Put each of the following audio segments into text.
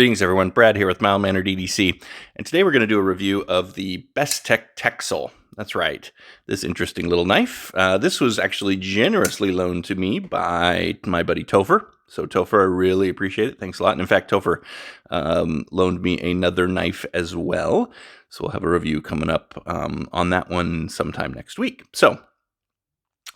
Greetings everyone, Brad here with Mild Mannered EDC, and today we're going to do a review of the Bestech Texel. That's right, this interesting little knife. This was actually generously loaned to me by my buddy Topher. So Topher, I really appreciate it. Thanks a lot. And in fact, Topher loaned me another knife as well. So we'll have a review coming up on that one sometime next week. So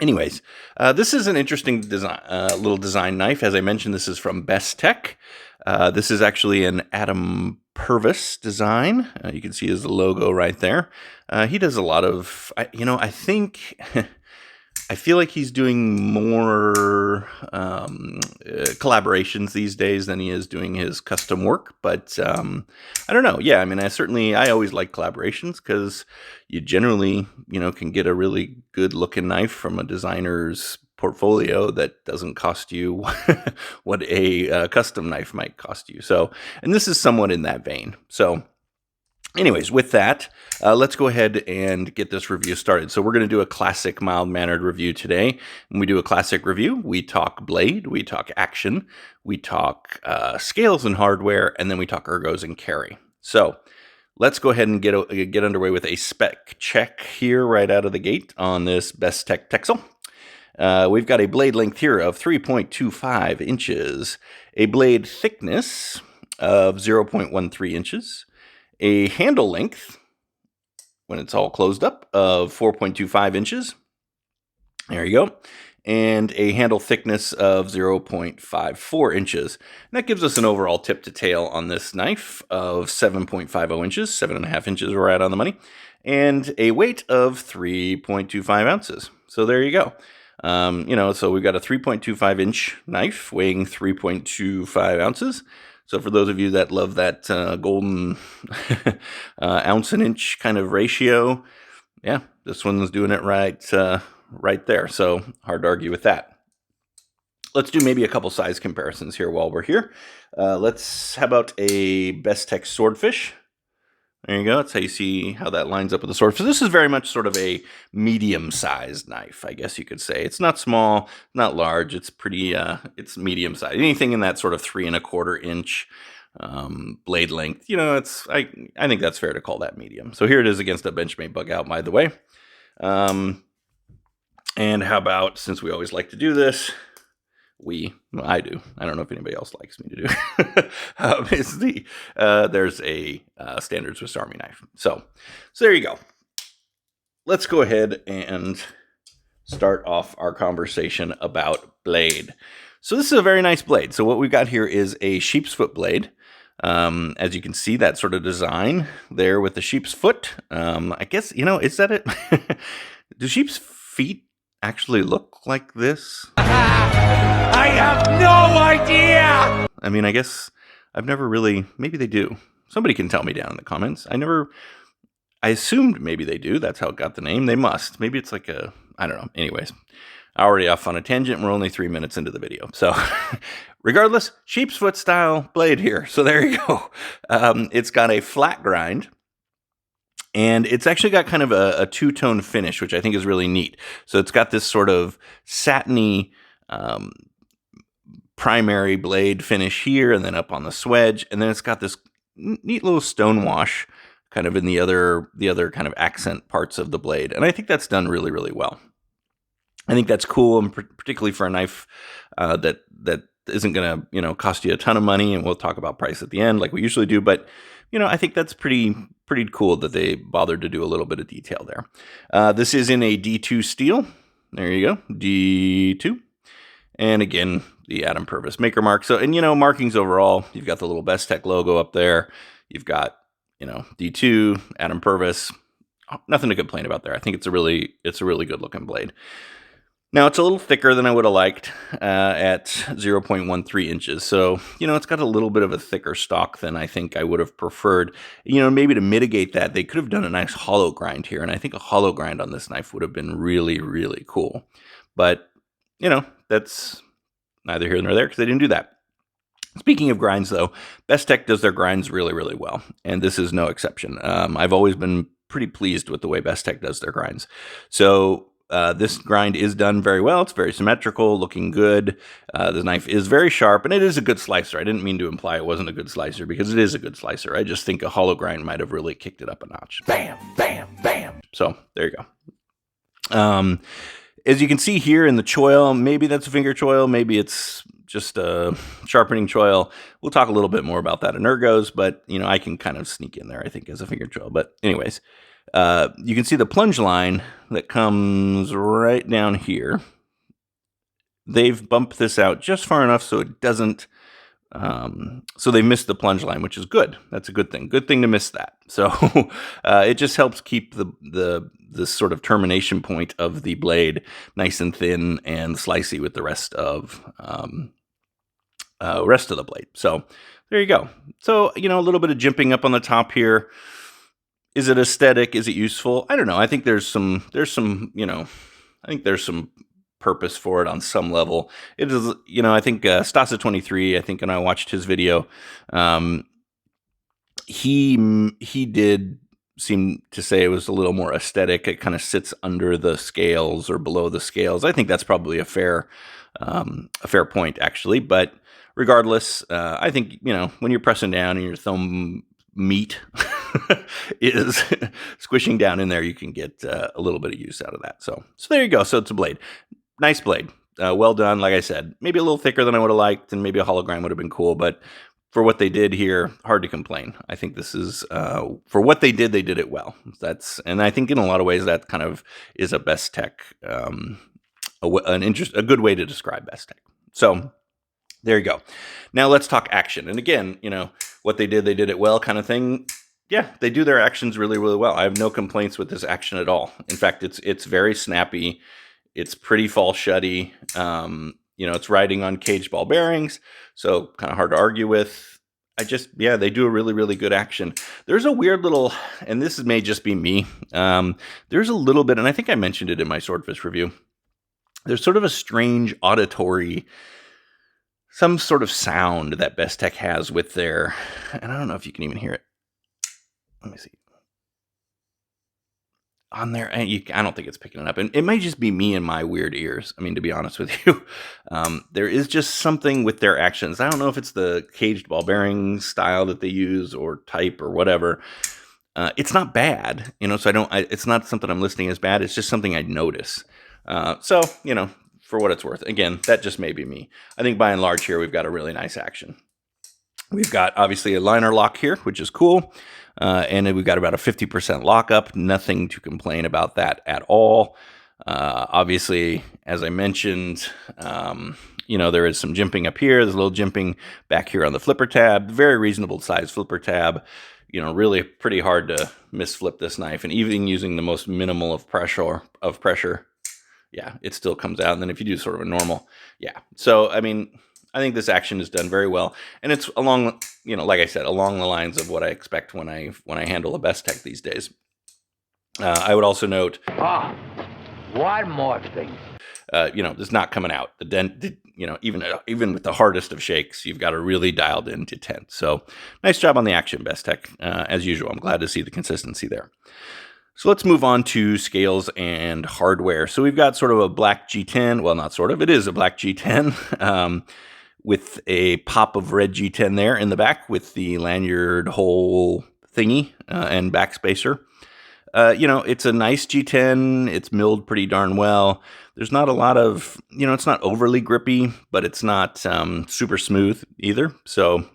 anyways, this is an interesting design, little design knife. As I mentioned, this is from Bestech. This is actually an Adam Purvis design. You can see his logo right there. He does a lot of, I think, I feel like he's doing more collaborations these days than he is doing his custom work. But I don't know. Yeah, I mean, I always like collaborations because you generally, can get a really good looking knife from a designer's portfolio that doesn't cost you what a custom knife might cost you. So, and this is somewhat in that vein. So anyways, with that, let's go ahead and get this review started. So we're going to do a classic mild-mannered review today. When we do a classic review, we talk blade, we talk action, we talk scales and hardware, and then we talk ergos and carry. So let's go ahead and get underway with a spec check here right out of the gate on this Bestech Texel. We've got a blade length here of 3.25 inches, a blade thickness of 0.13 inches, a handle length, when it's all closed up, of 4.25 inches. There you go. And a handle thickness of 0.54 inches. And that gives us an overall tip to tail on this knife of 7.50 inches, 7.5 inches right on the money, and a weight of 3.25 ounces. So there you go. So we've got a 3.25 inch knife weighing 3.25 ounces. So for those of you that love that golden ounce and inch kind of ratio, yeah, this one's doing it right there. So hard to argue with that. Let's do maybe a couple size comparisons here while we're here. How about a Bestech Swordfish? There you go. That's how you see how that lines up with the sword. So this is very much sort of a medium-sized knife, I guess you could say. It's not small, not large. It's pretty, it's medium-sized. Anything in that sort of 3.25 inch blade length, I think that's fair to call that medium. So here it is against a Benchmade bug out, by the way. And how about, since we always like to do this, I do. I don't know if anybody else likes me to do. There's a standard Swiss Army knife. So there you go. Let's go ahead and start off our conversation about blade. So this is a very nice blade. So what we've got here is a sheep's foot blade. As you can see, that sort of design there with the sheep's foot. I guess, is that it? Do sheep's feet actually look like this? I have no idea! I mean, I guess I've never really, maybe they do. Somebody can tell me down in the comments. I assumed maybe they do. That's how it got the name. They must. Maybe it's like I don't know. Anyways, already off on a tangent. We're only 3 minutes into the video. So regardless, sheep's foot style blade here. So there you go. It's got a flat grind. And it's actually got kind of a two-tone finish, which I think is really neat. So it's got this sort of satiny primary blade finish here, and then up on the swedge, and then it's got this neat little stone wash kind of in the other kind of accent parts of the blade. And I think that's done really, really well. I think that's cool, and particularly for a knife that isn't going to cost you a ton of money, and we'll talk about price at the end like we usually do. But I think that's pretty cool that they bothered to do a little bit of detail there. This is in a D2 steel. There you go, D2. And again, the Adam Purvis maker mark. So, and markings overall, you've got the little Bestech logo up there. You've got, D2, Adam Purvis. Nothing to complain about there. I think it's a really good looking blade. Now, it's a little thicker than I would have liked at 0.13 inches. So, it's got a little bit of a thicker stock than I think I would have preferred. Maybe to mitigate that, they could have done a nice hollow grind here. And I think a hollow grind on this knife would have been really, really cool. But, that's neither here nor there because they didn't do that. Speaking of grinds, though, Bestech does their grinds really, really well. And this is no exception. I've always been pretty pleased with the way Bestech does their grinds. So this grind is done very well. It's very symmetrical, looking good. The knife is very sharp, and it is a good slicer. I didn't mean to imply it wasn't a good slicer, because it is a good slicer. I just think a hollow grind might have really kicked it up a notch. Bam, bam, bam. So there you go. As you can see here in the choil, maybe that's a finger choil, maybe it's just a sharpening choil. We'll talk a little bit more about that in Ergos, but I can kind of sneak in there, I think, as a finger choil. But anyways, you can see the plunge line that comes right down here. They've bumped this out just far enough so it doesn't, so they missed the plunge line, which is good. That's a good thing. Good thing to miss that. So it just helps keep the sort of termination point of the blade nice and thin and slicey with the rest of the blade. So there you go. So a little bit of jimping up on the top here. Is it aesthetic? Is it useful? I don't know. I think there's some I think there's some purpose for it on some level. It is, I think Stasa23, I think, when I watched his video, he did seem to say it was a little more aesthetic. It kind of sits under the scales or below the scales. I think that's probably a fair point, actually. But regardless, I think, when you're pressing down and your thumb meat is squishing down in there, you can get a little bit of use out of that. So there you go. So it's a blade. Nice blade. Well done. Like I said, maybe a little thicker than I would have liked, and maybe a hollow grind would have been cool, but for what they did here, hard to complain. I think this is, for what they did it well. And I think in a lot of ways that kind of is a Bestech, a good way to describe Bestech. So there you go. Now let's talk action. And again, what they did it well kind of thing. Yeah, they do their actions really, really well. I have no complaints with this action at all. In fact, it's very snappy. It's pretty fall shutty. It's riding on caged ball bearings, so kind of hard to argue with. They do a really, really good action. There's a weird little, and this may just be me, there's a little bit, and I think I mentioned it in my Swordfish review, there's sort of a strange auditory, some sort of sound that Bestech has with their, and I don't know if you can even hear it. Let me see. On there, I don't think it's picking it up. And it might just be me and my weird ears. I mean, to be honest with you, there is just something with their actions. I don't know if it's the caged ball bearing style that they use or type or whatever. It's not bad, so it's not something I'm listing as bad. It's just something I'd notice. So, for what it's worth, again, that just may be me. I think by and large here, we've got a really nice action. We've got obviously a liner lock here, which is cool. And then we've got about a 50% lockup. Nothing to complain about that at all. Obviously, as I mentioned, there is some jimping up here. There's a little jimping back here on the flipper tab. Very reasonable size flipper tab. Really pretty hard to misflip this knife. And even using the most minimal of pressure, yeah, it still comes out. And then if you do sort of a normal, yeah. So, I mean, I think this action is done very well, and it's along, like I said, along the lines of what I expect when I handle a Bestech these days. I would also note, one more thing. It's not coming out. The dent, even with the hardest of shakes, you've got a really dialed in detent. So nice job on the action, Bestech, as usual. I'm glad to see the consistency there. So let's move on to scales and hardware. So we've got sort of a black G10. Well, not sort of. It is a black G10 with a pop of red G10 there in the back with the lanyard hole thingy and backspacer. It's a nice G10. It's milled pretty darn well. There's not a lot of, it's not overly grippy, but it's not super smooth either. So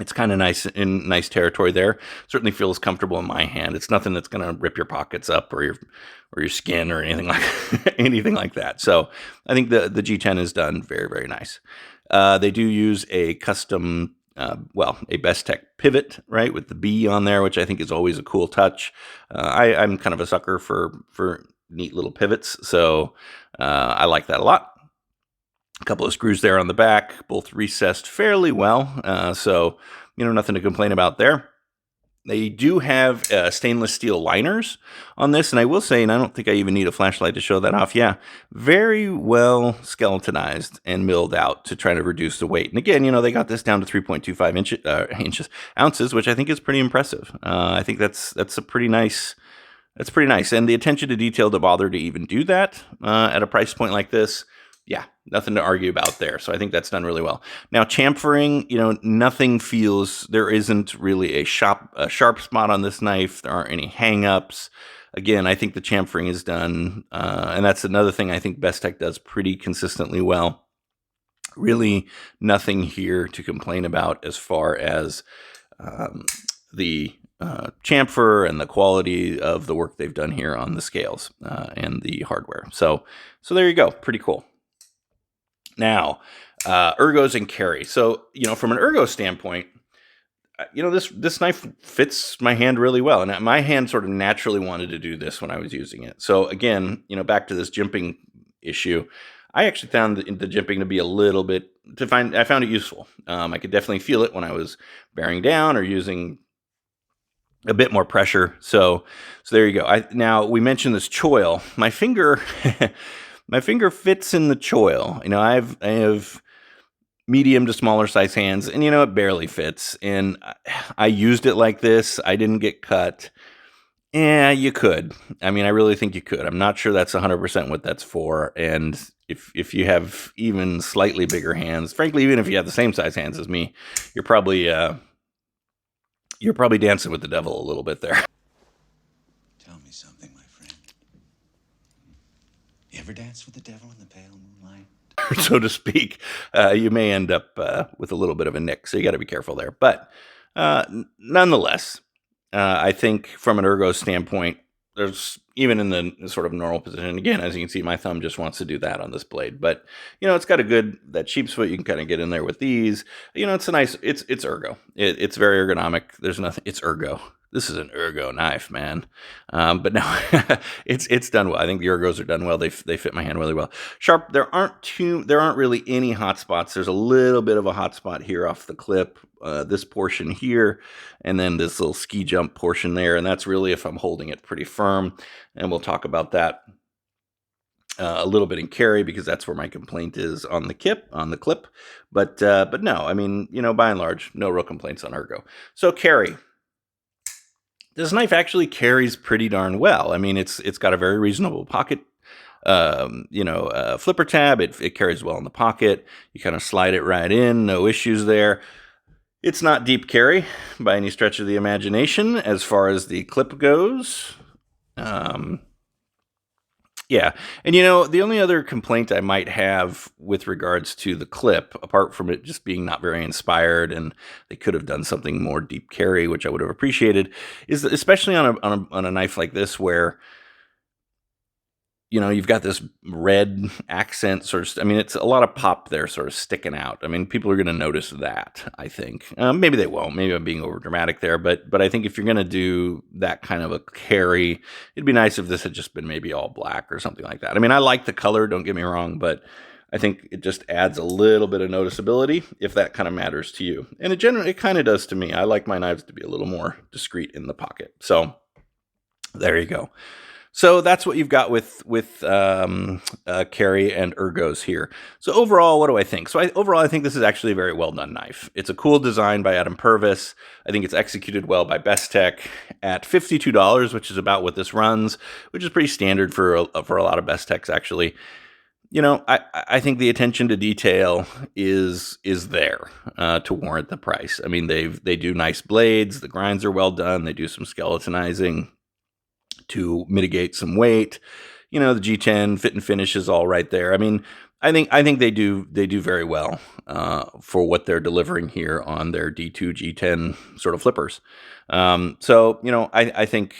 it's kind of nice in nice territory there. Certainly feels comfortable in my hand. It's nothing that's going to rip your pockets up or your skin or anything like that. So I think the G10 is done very, very nice. They do use a custom, a Bestech pivot, right, with the B on there, which I think is always a cool touch. I'm kind of a sucker for neat little pivots, so I like that a lot. A couple of screws there on the back, both recessed fairly well, so nothing to complain about there. They do have stainless steel liners on this, and I will say, and I don't think I even need a flashlight to show that off, yeah, very well skeletonized and milled out to try to reduce the weight. And again, they got this down to 3.25 ounces, which I think is pretty impressive. I think that's a pretty nice That's pretty nice. And the attention to detail to bother to even do that at a price point like this, yeah, nothing to argue about there. So I think that's done really well. Now, chamfering, nothing feels, there isn't really a sharp spot on this knife. There aren't any hang-ups. Again, I think the chamfering is done, and that's another thing I think Bestech does pretty consistently well. Really nothing here to complain about as far as the chamfer and the quality of the work they've done here on the scales and the hardware. So there you go. Pretty cool. Now, ergos and carry. So, from an ergo standpoint, this knife fits my hand really well. And my hand sort of naturally wanted to do this when I was using it. So again, back to this jimping issue, I actually found the jimping to be a little bit, I found it useful. I could definitely feel it when I was bearing down or using a bit more pressure. So there you go. Now we mentioned this choil. My finger, my finger fits in the choil. I have medium to smaller size hands, and it barely fits. And I used it like this. I didn't get cut. Yeah, you could. I mean, I really think you could. I'm not sure that's 100% what that's for. And if you have even slightly bigger hands, frankly, even if you have the same size hands as me, you're probably dancing with the devil a little bit there. Tell me something, my friend. You ever dance with the devil in the pale moonlight? So to speak, you may end up with a little bit of a nick, so you got to be careful there. But nonetheless, I think from an ergo standpoint, there's even in the sort of normal position. Again, as you can see, my thumb just wants to do that on this blade. But it's got that sheep's foot. You can kind of get in there with these. It's a nice. It's ergo. It's very ergonomic. There's nothing. It's ergo. This is an ergo knife, man. But no, it's done well. I think the ergos are done well. They fit my hand really well. Sharp. There aren't really any hot spots. There's a little bit of a hot spot here off the clip. This portion here, and then this little ski jump portion there, and that's really if I'm holding it pretty firm. And we'll talk about that a little bit in carry, because that's where my complaint is on the clip. But no, I mean, by and large, no real complaints on ergo. So carry. This knife actually carries pretty darn well. I mean, it's got a very reasonable pocket, flipper tab. It carries well in the pocket. You kind of slide it right in, no issues there. It's not deep carry by any stretch of the imagination as far as the clip goes. Yeah. And the only other complaint I might have with regards to the clip, apart from it just being not very inspired and they could have done something more deep carry, which I would have appreciated, is that especially on a knife like this where you've got this red accent it's a lot of pop there sort of sticking out. I mean, people are going to notice that, I think. Maybe they won't. Maybe I'm being over dramatic there, but I think if you're going to do that kind of a carry, it'd be nice if this had just been maybe all black or something like that. I mean, I like the color, don't get me wrong, but I think it just adds a little bit of noticeability if that kind of matters to you. And it kind of does to me. I like my knives to be a little more discreet in the pocket. So there you go. So that's what you've got with carry and ergos here. So overall, what do I think? So I think this is actually a very well done knife. It's a cool design by Adam Purvis. I think it's executed well by Bestech at $52, which is about what this runs, which is pretty standard for a lot of Bestechs actually. I think the attention to detail is there to warrant the price. I mean, they do nice blades. The grinds are well done. They do some skeletonizing to mitigate some weight. The G10 fit and finish is all right there. I mean, I think they do very well for what they're delivering here on their D2 G10 sort of flippers. I think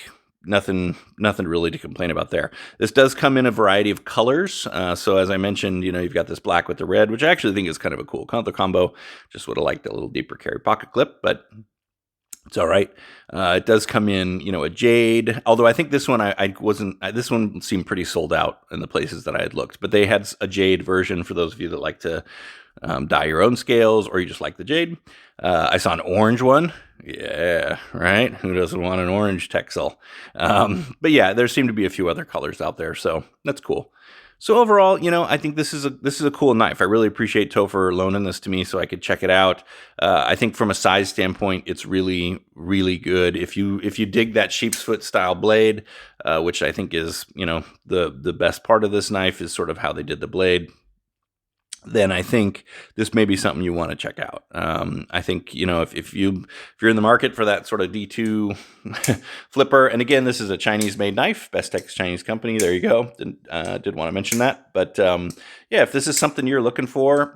nothing really to complain about there. This does come in a variety of colors. So as I mentioned, you've got this black with the red, which I actually think is kind of a cool color combo. Just would have liked a little deeper carry pocket clip, but it's all right. It does come in, a jade. Although I think this one, this one seemed pretty sold out in the places that I had looked. But they had a jade version for those of you that like to dye your own scales, or you just like the jade. I saw an orange one. Yeah, right. Who doesn't want an orange Texel? But yeah, there seem to be a few other colors out there, so that's cool. So overall, I think this is a cool knife. I really appreciate Topher loaning this to me so I could check it out. I think from a size standpoint, it's really, really good. If you dig that sheep's foot style blade, which I think is, the best part of this knife is sort of how they did the blade, then I think this may be something you want to check out. I think, if you're in the market for that sort of D2 flipper, and again, this is a Chinese-made knife, Bestech Chinese company. There you go. Did want to mention that, but yeah, if this is something you're looking for,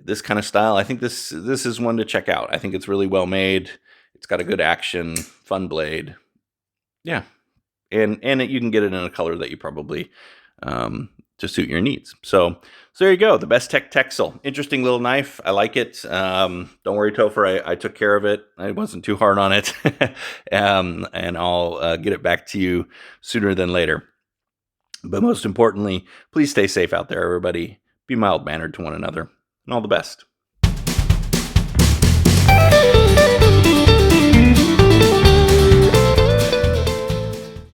this kind of style, I think this is one to check out. I think it's really well made. It's got a good action, fun blade. Yeah, and you can get it in a color that you probably to suit your needs. So there you go. The Bestech Texel. Interesting little knife. I like it. Don't worry, Topher. I took care of it. I wasn't too hard on it. And I'll get it back to you sooner than later. But most importantly, please stay safe out there, everybody. Be mild-mannered to one another. And all the best.